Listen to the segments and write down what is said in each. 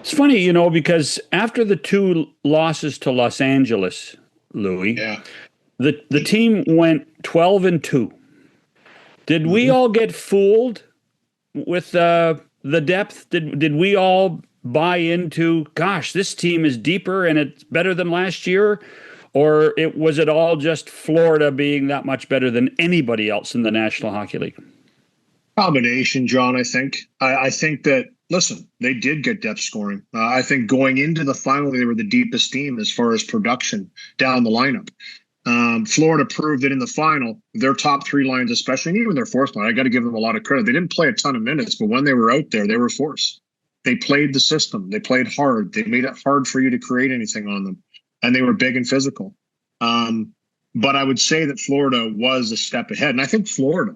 It's funny, because after the two losses to Los Angeles, Louis, Yeah. the team went 12-2. Did we all get fooled with the depth? Did we all buy into, gosh, this team is deeper and it's better than last year? Or was it all just Florida being that much better than anybody else in the National Hockey League? Combination, John, I think. I think that, listen, they did get depth scoring. I think going into the final, they were the deepest team as far as production down the lineup. Florida proved that in the final, their top three lines, especially, and even their fourth line, I got to give them a lot of credit. They didn't play a ton of minutes, but when they were out there, they were force. They played the system. They played hard. They made it hard for you to create anything on them. And they were big and physical. But I would say that Florida was a step ahead. And I think Florida,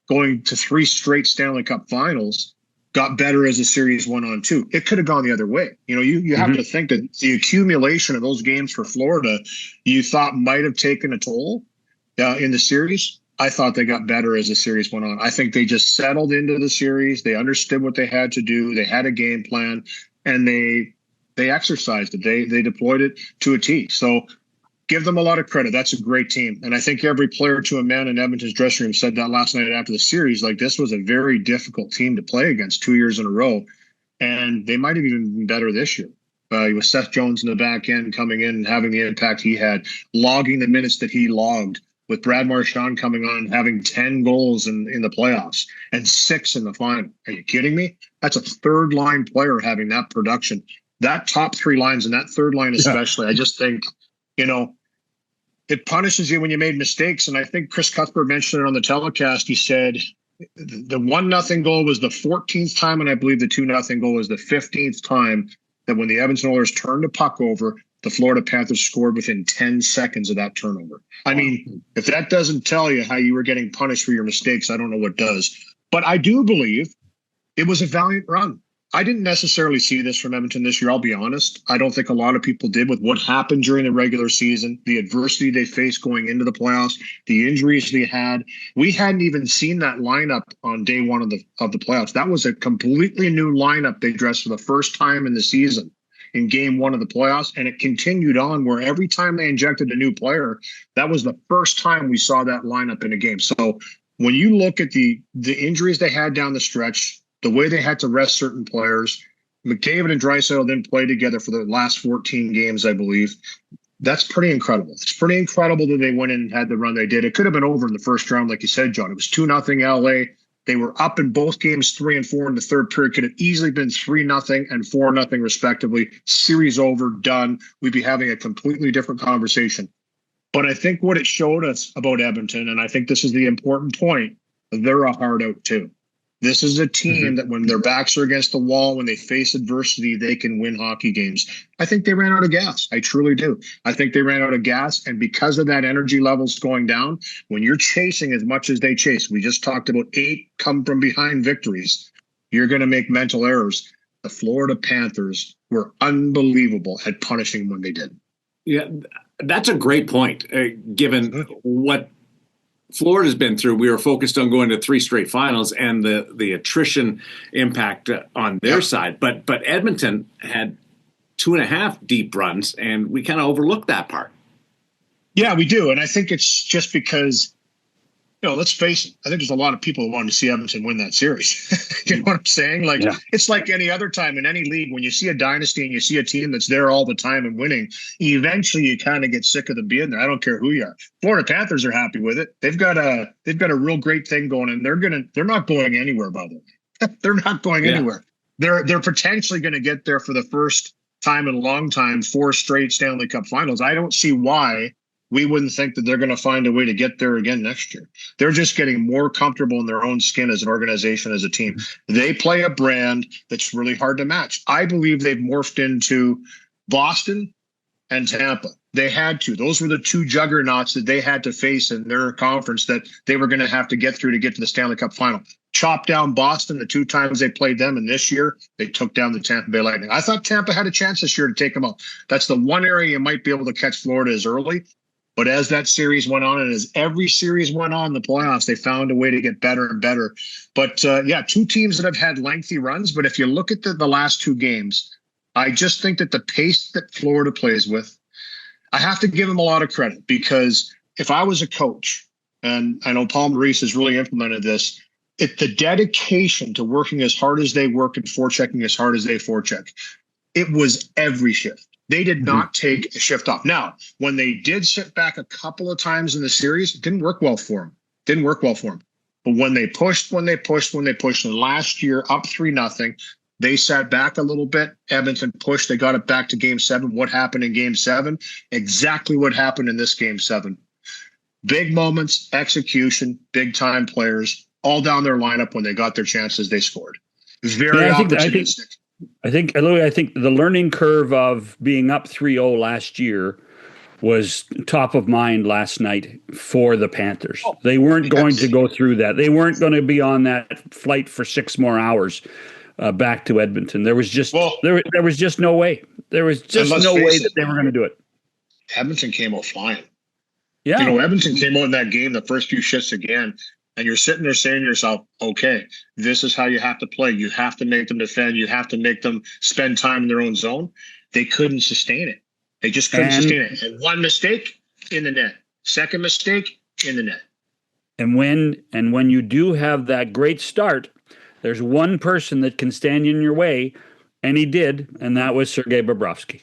going to 3 straight Stanley Cup finals, got better as the series went on too. It could have gone the other way. You have to think that the accumulation of those games for Florida, you thought might have taken a toll in the series. I thought they got better as the series went on. I think they just settled into the series. They understood what they had to do. They had a game plan, and they exercised it. They deployed it to a T. So give them a lot of credit. That's a great team. And I think every player to a man in Edmonton's dressing room said that last night after the series. Like, this was a very difficult team to play against 2 years in a row. And they might have even been better this year. With Seth Jones in the back end coming in and having the impact he had, logging the minutes that he logged, with Brad Marchand coming on, having 10 goals in the playoffs and 6 in the final. Are you kidding me? That's a third-line player having that production. That top 3 lines and that third line especially, I just think, it punishes you when you made mistakes. And I think Chris Cuthbert mentioned it on the telecast. He said the 1-0 goal was the 14th time, and I believe the 2-0 goal was the 15th time that when the Edmonton Oilers turned the puck over, the Florida Panthers scored within 10 seconds of that turnover. I mean, if that doesn't tell you how you were getting punished for your mistakes, I don't know what does. But I do believe it was a valiant run. I didn't necessarily see this from Edmonton this year, I'll be honest. I don't think a lot of people did with what happened during the regular season, the adversity they faced going into the playoffs, the injuries they had. We hadn't even seen that lineup on day one of the playoffs. That was a completely new lineup they dressed for the first time in the season in game 1 of the playoffs, and it continued on where every time they injected a new player, that was the first time we saw that lineup in a game. So when you look at the injuries they had down the stretch, the way they had to rest certain players, McDavid and Draisaitl didn't play together for the last 14 games, I believe. That's pretty incredible. It's pretty incredible that they went in and had the run they did. It could have been over in the first round, like you said, John. It was 2-0 LA. They were up in both games 3 and 4 in the third period. Could have easily been 3-0 and 4-0 respectively. Series over, done. We'd be having a completely different conversation. But I think what it showed us about Edmonton, and I think this is the important point, they're a hard out too. This is a team that when their backs are against the wall, when they face adversity, they can win hockey games. I think they ran out of gas. I truly do. I think they ran out of gas. And because of that energy levels going down, when you're chasing as much as they chase, we just talked about 8 come from behind victories, you're going to make mental errors. The Florida Panthers were unbelievable at punishing when they did. Yeah, that's a great point, given what Florida's been through. We were focused on going to 3 straight finals and the attrition impact on their side. But Edmonton had 2.5 deep runs, and we kind of overlooked that part. Yeah, we do. And I think it's just because, let's face it, I think there's a lot of people who wanted to see Edmonton win that series. You know what I'm saying? It's like any other time in any league. When you see a dynasty and you see a team that's there all the time and winning, eventually you kind of get sick of them being there. I don't care who you are. Florida Panthers are happy with it. They've got a real great thing going, and they're not going anywhere, by the way. They're not going anywhere. They're potentially going to get there for the first time in a long time, 4 straight Stanley Cup finals. I don't see why we wouldn't think that they're going to find a way to get there again next year. They're just getting more comfortable in their own skin as an organization, as a team. They play a brand that's really hard to match. I believe they've morphed into Boston and Tampa. They had to. Those were the 2 juggernauts that they had to face in their conference that they were going to have to get through to get to the Stanley Cup final. Chop down Boston the 2 times they played them, and this year they took down the Tampa Bay Lightning. I thought Tampa had a chance this year to take them out. That's the one area you might be able to catch Florida is early. But as that series went on, and as every series went on in the playoffs, they found a way to get better and better. But 2 teams that have had lengthy runs. But if you look at the last 2 games, I just think that the pace that Florida plays with, I have to give them a lot of credit, because if I was a coach, and I know Paul Maurice has really implemented this, the dedication to working as hard as they work and forechecking as hard as they forecheck, it was every shift. They did not take a shift off. Now, when they did sit back a couple of times in the series, it didn't work well for them. But when they pushed, and last year up 3-0, they sat back a little bit. Edmonton pushed. They got it back to Game 7. What happened in Game 7? Exactly what happened in this Game 7. Big moments, execution, big-time players, all down their lineup. When they got their chances, they scored. Very opportunistic. Louie, I think the learning curve of being up 3-0 last year was top of mind last night for the Panthers. They weren't going to go through that. They weren't going to be on that flight for 6 more hours back to Edmonton. There was just there was just no way. There was just no way that they were going to do it. Edmonton came out flying. Yeah. Edmonton came out in that game, the first few shifts again, and you're sitting there saying to yourself, okay, this is how you have to play. You have to make them defend. You have to make them spend time in their own zone. They couldn't sustain it. They just couldn't sustain it. And one mistake, in the net. Second mistake, in the net. And when you do have that great start, there's one person that can stand in your way, and he did, and that was Sergei Bobrovsky.